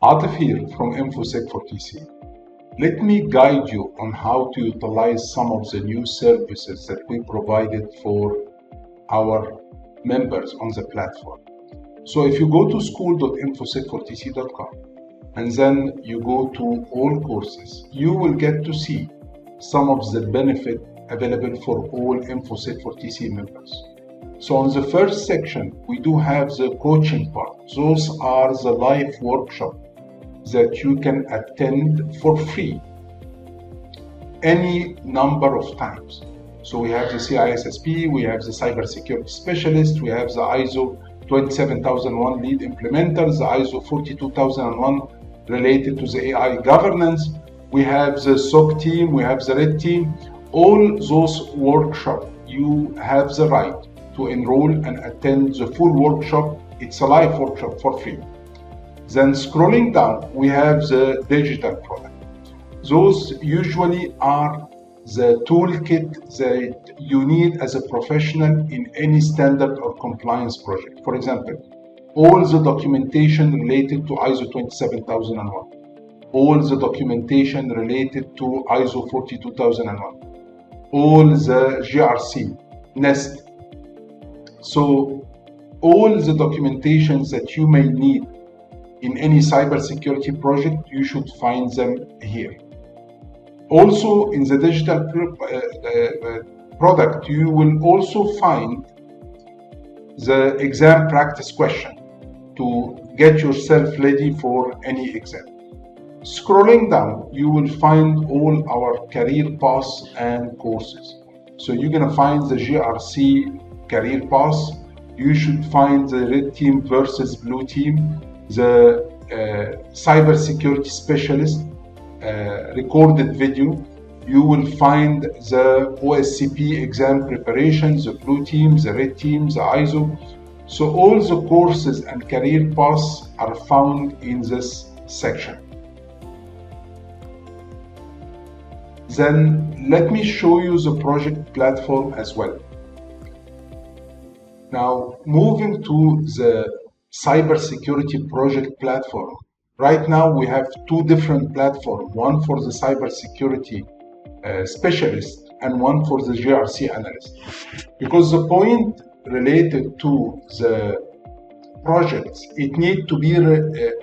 Atif here from InfoSec for TC. Let me guide you on how to utilize some of the new services that we provided for our members on the platform. So if you go to school.infosec4tc.com and then you go to all courses, you will get to see some of the benefit available for all InfoSec for TC members. So on the first section, we do have the coaching part. Those are the live workshops that you can attend for free any number of times. So we have the CISSP, we have the cybersecurity specialist, we have the ISO 27001 lead implementers, the ISO 42001 related to the AI governance, we have the SOC team, we have the red team. All those workshops, you have the right to enroll and attend the full workshop. It's a live workshop for free. Then scrolling down, we have the digital product. Those usually are the toolkit that you need as a professional in any standard or compliance project. For example, all the documentation related to ISO 27001, all the documentation related to ISO 42001, all the GRC, NEST. So all the documentations that you may need in any cybersecurity project, you should find them here. Also, in the digital product, you will also find the exam practice question to get yourself ready for any exam. Scrolling down, you will find all our career paths and courses. So you're going to find the GRC career path. You should find the red team versus blue team, the cybersecurity specialist recorded video. You will find the OSCP exam preparations, the blue team, the red team, the ISO. So all the courses and career paths are found in this section. Then let me show you the project platform as well. Now, moving to the cybersecurity project platform. Right now, we have two different platforms, one for the cybersecurity specialist and one for the GRC analyst. Because the point related to the projects, it needs to be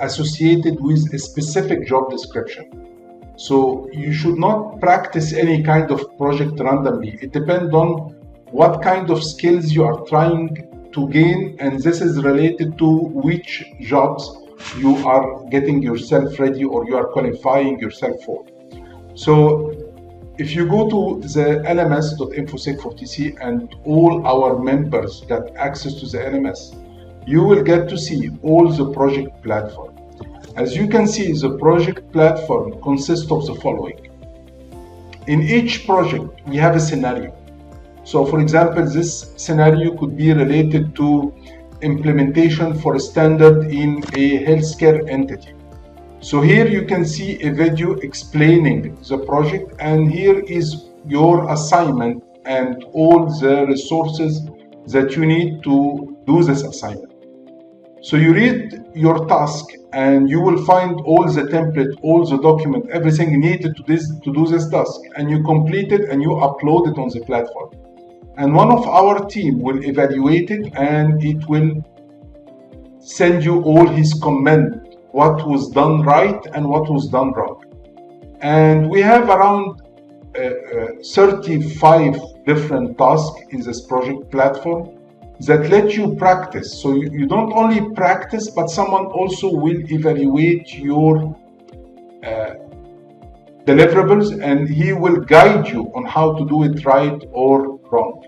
associated with a specific job description. So you should not practice any kind of project randomly. It depends on what kind of skills you are trying to gain, and this is related to which jobs you are getting yourself ready or you are qualifying yourself for. So if you go to the lms.infosec4tc and all our members get access to the LMS, you will get to see all the project platform. As you can see, the project platform consists of the following. In each project, we have a scenario. So for example, this scenario could be related to implementation for a standard in a healthcare entity. So here you can see a video explaining the project, and here is your assignment and all the resources that you need to do this assignment. So you read your task and you will find all the template, all the document, everything needed to do this task, and you complete it and you upload it on the platform. And one of our team will evaluate it and it will send you all his comment, what was done right and what was done wrong. And we have around 35 different tasks in this project platform that let you practice. So you don't only practice, but someone also will evaluate your deliverables, and he will guide you on how to do it right or wrong.